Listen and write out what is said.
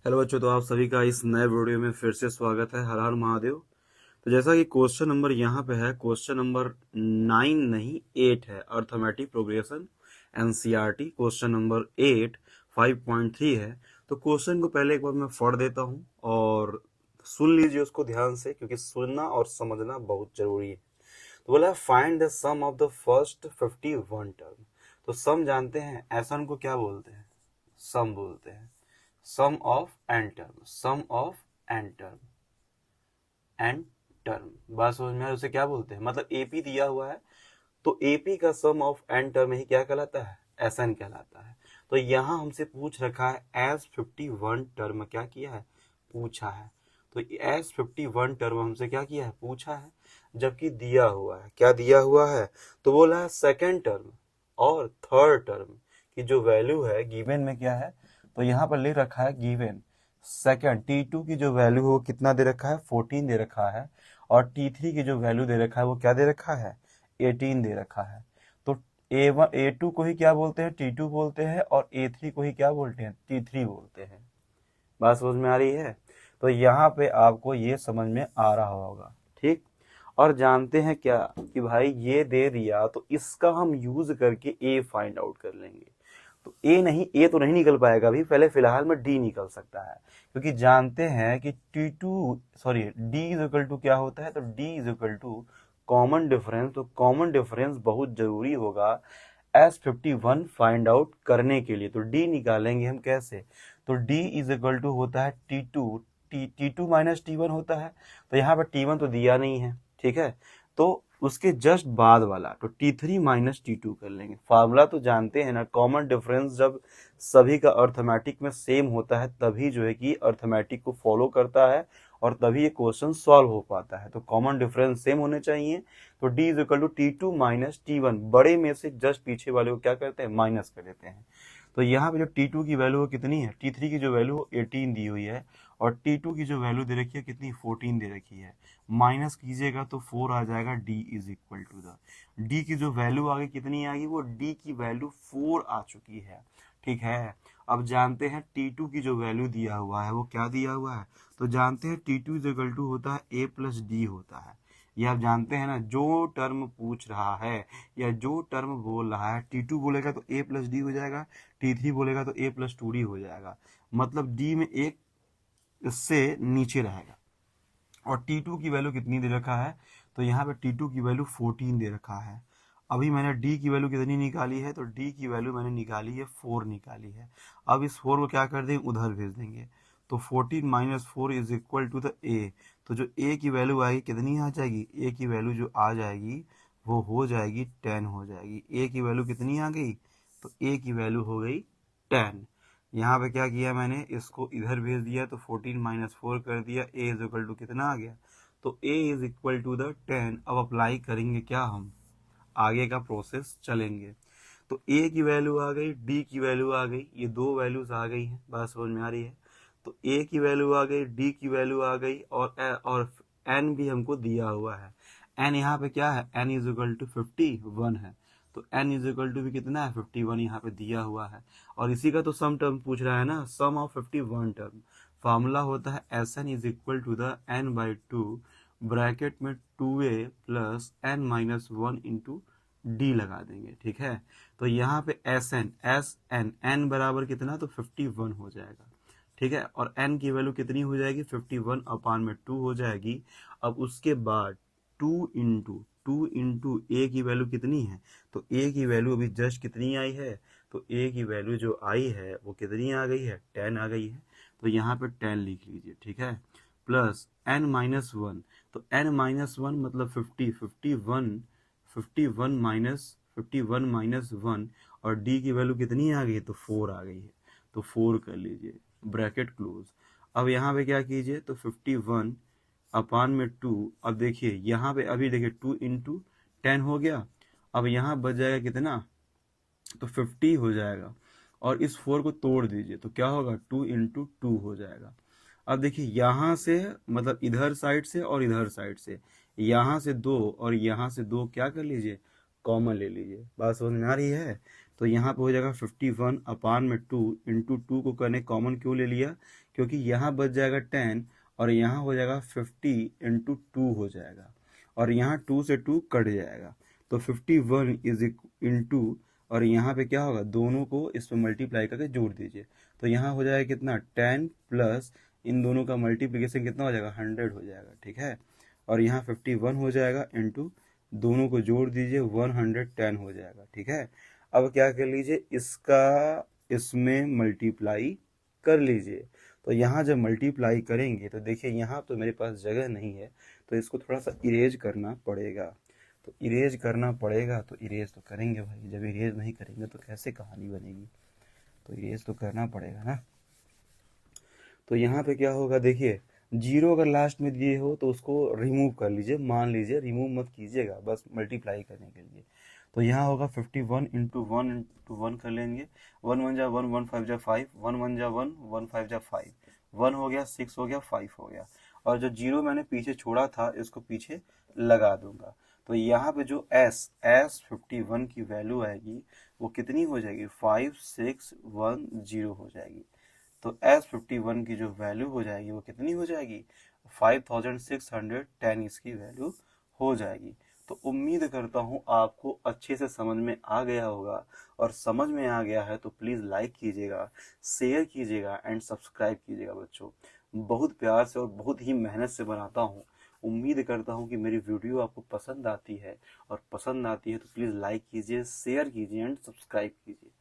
Hello बच्चों, तो आप सभी का इस नए वीडियो में फिर से स्वागत है। हर हर महादेव। तो जैसा कि क्वेश्चन नंबर यहाँ पे है, क्वेश्चन नंबर 9 नहीं 8 है, arithmetic progression NCERT question number 8 5.3 है। तो क्वेश्चन को पहले एक बार मैं पढ़ देता हूँ और सुन लीजिए उसको ध्यान से, क्योंकि सुनना और समझना बहुत जरूरी है। तो बोला find the sum of the first 51 term. तो सम जानते हैं, ऐसा को क्या बोलते हैं? सम बोलते हैं। Sum of n term, sum of n term, n term. बात समझ में उसे क्या बोलते हैं? मतलब एपी दिया हुआ है, तो एपी का सम ऑफ एन टर्म ही क्या कहलाता है? एसएन कहलाता है। तो यहां हमसे पूछ रखा है एस 51 टर्म क्या किया है? पूछा है। तो एस 51 टर्म हमसे क्या किया है? पूछा है। जबकि दिया हुआ है, क्या दिया हुआ है? तो बोला है सेकेंड टर्म और थर्ड टर्म की जो वैल्यू है गिवन में क्या है? तो यहाँ पर लिख रखा है गिवन सेकेंड T2 की जो वैल्यू है वो कितना दे रखा है? 14 दे रखा है। और T3 की जो वैल्यू दे रखा है वो क्या दे रखा है? 18 दे रखा है। तो A1 A2 को ही क्या बोलते हैं? T2 बोलते हैं। और A3 को ही क्या बोलते हैं? T3 बोलते हैं। बात समझ में आ रही है? तो यहाँ पे आपको ये समझ में आ रहा होगा, ठीक। और जानते हैं क्या कि भाई ये दे दिया तो इसका हम यूज करके ए फाइंड आउट कर लेंगे। तो ए तो नहीं निकल पाएगा अभी, पहले फिलहाल में डी निकल सकता है, क्योंकि जानते हैं कि डी इज इक्वल टू क्या होता है? तो D is equal to common difference. तो कॉमन डिफरेंस बहुत जरूरी होगा S51 फाइंड आउट करने के लिए। तो डी निकालेंगे हम कैसे? तो डी इज इक्वल टू होता है टी टू माइनस T1 होता है। तो यहाँ पर T1 तो दिया नहीं है, ठीक है। तो उसके जस्ट बाद वाला तो T3 माइनस T2 कर लेंगे। फार्मूला तो जानते हैं ना, कॉमन डिफरेंस जब सभी का अर्थमेटिक में सेम होता है तभी जो है कि अर्थमेटिक को फॉलो करता है और तभी ये क्वेश्चन सॉल्व हो पाता है। तो कॉमन डिफरेंस सेम होने चाहिए। तो D is equal to T2 minus T1, बड़े में से जस्ट पीछे वाले को क्या करते हैं? माइनस कर देते हैं। तो यहाँ पे जो T2 की वैल्यू कितनी है? T3 की जो वैल्यू 18 दी हुई है और T2 की जो वैल्यू दे रखी है कितनी? 14 दे रखी है। माइनस कीजिएगा तो 4 आ जाएगा। D is equal to the D की जो वैल्यू आ गई कितनी आ गई? वो D की वैल्यू 4 आ चुकी है, ठीक है। अब जानते हैं T2 की जो वैल्यू दिया हुआ है वो क्या दिया हुआ है? तो जानते हैं T2 इज इक्वल टू होता है A प्लस डी होता है। ये आप जानते हैं ना, जो टर्म पूछ रहा है या जो टर्म बोल रहा है, T2 बोलेगा तो A प्लस डी हो जाएगा, T3 बोलेगा तो A प्लस टू डी हो जाएगा। मतलब D में एक इससे नीचे रहेगा। और T2 की वैल्यू कितनी दे रखा है? तो यहाँ पे T2 की वैल्यू 14 दे रखा है। अभी मैंने D की वैल्यू कितनी निकाली है? तो D की वैल्यू मैंने निकाली है 4 निकाली है। अब इस 4 को क्या कर देंगे? उधर भेज देंगे। तो 14 minus 4 is equal to the A। तो जो A की वैल्यू आएगी कितनी आ जाएगी? A की वैल्यू जो आ जाएगी वो हो जाएगी 10 हो जाएगी। A की वैल्यू कितनी आ गई? तो A की वैल्यू हो गई 10। यहाँ पे क्या किया मैंने? इसको इधर भेज दिया तो 14 माइनस 4 कर दिया। A इज इक्वल टू कितना आ गया? तो A is equal to the 10। अब अप्लाई करेंगे क्या हम? आगे का प्रोसेस चलेंगे। तो A की वैल्यू आ गई, D की वैल्यू आ गई, ये दो वैल्यूज आ गई हैं। बात समझ में आ रही है? तो A की वैल्यू आ गई, D की वैल्यू आ गई और N भी हमको दिया हुआ है। N यहाँ पे क्या है? N इज इक्वल टू 51 है। तो N इज इक्वल टू भी कितना है? 51 यहाँ पे दिया हुआ है। और इसी का तो सम टर्म पूछ रहा है ना, सम ऑफ 51 टर्म। फार्मूला होता है Sn is equal to the n by two bracket में 2a plus n minus 1 into D लगा देंगे, ठीक है। तो यहाँ पे एन बराबर कितना? तो 51 हो जाएगा, ठीक है। और n की वैल्यू कितनी हो जाएगी? 51 अपान में 2 हो जाएगी। अब उसके बाद 2 इंटू ए की वैल्यू कितनी है? तो ए की वैल्यू अभी जस्ट कितनी आई है? तो ए की वैल्यू जो आई है वो कितनी आ गई है? 10 आ गई है। तो यहाँ पे 10 लिख लीजिए, ठीक है। Plus n minus 1। तो n माइनस 1 मतलब 51 माइनस 1। और d की वैल्यू कितनी आ गई है? तो 4 आ गई है। तो 4 कर लीजिए, ब्रैकेट क्लोज। अब यहाँ पे क्या कीजिए? तो 51 अपान में 2। अब देखिए यहाँ पे अभी देखिए 2 इंटू 10 हो गया। अब यहाँ बच जाएगा कितना? तो 50 हो जाएगा। और इस 4 को तोड़ दीजिए तो क्या होगा? 2 इंटू 2 हो जाएगा। अब देखिए यहाँ से मतलब इधर साइड से और इधर साइड से, यहाँ से 2 और यहाँ से 2 क्या कर लीजिए? कॉमन ले लीजिए। बात समझ में आ रही है? तो यहाँ पे हो जाएगा 51 अपान में 2 इंटू 2 को करने कॉमन क्यों ले लिया, क्योंकि यहाँ बच जाएगा 10 और यहाँ हो जाएगा 50 इंटू 2 हो जाएगा और यहाँ 2 से 2 कट जाएगा। तो 51 इज इंटू और यहाँ पे क्या होगा, दोनों को इस पे मल्टीप्लाई करके जोड़ दीजिए। तो यहाँ हो जाएगा कितना 10 प्लस इन दोनों का मल्टीप्लिकेशन कितना हो जाएगा 100 हो जाएगा, ठीक है। और यहाँ 51 हो जाएगा इंटू दोनों को जोड़ दीजिए 110 हो जाएगा, ठीक है। अब क्या कर लीजिए, इसका इसमें मल्टीप्लाई कर लीजिए। तो यहाँ जब मल्टीप्लाई करेंगे तो देखिए यहाँ तो मेरे पास जगह नहीं है, तो इसको थोड़ा सा इरेज करना पड़ेगा। तो इरेज करना पड़ेगा, तो इरेज तो करेंगे भाई, जब इरेज नहीं करेंगे तो कैसे कहानी बनेगी, तो इरेज तो करना पड़ेगा ना। तो यहाँ पे क्या होगा, देखिए 0 अगर लास्ट में दिए हो तो उसको रिमूव कर लीजिए, मान लीजिए, रिमूव मत कीजिएगा, बस मल्टीप्लाई करने के लिए। तो यहाँ होगा 51 इंटू 1 कर लेंगे, 1 1 जा 1 1 5 जा 5, 1 1 जा 1 1 5 जा 5, 1 हो गया, 6 हो गया, 5 हो गया। और जो 0 मैंने पीछे छोड़ा था इसको पीछे लगा दूंगा। तो यहाँ पे जो एस 51 की वैल्यू आएगी वो कितनी हो जाएगी, 5610 हो जाएगी। तो S51 की जो वैल्यू हो जाएगी वो कितनी हो जाएगी, 5610 इसकी वैल्यू हो जाएगी। तो उम्मीद करता हूँ आपको अच्छे से समझ में आ गया होगा, और समझ में आ गया है तो प्लीज़ लाइक कीजिएगा, शेयर कीजिएगा एंड सब्सक्राइब कीजिएगा बच्चों। बहुत प्यार से और बहुत ही मेहनत से बनाता हूँ। उम्मीद करता हूँ कि मेरी वीडियो आपको पसंद आती है, और पसंद आती है तो प्लीज़ लाइक कीजिए, शेयर कीजिए एंड सब्सक्राइब कीजिए।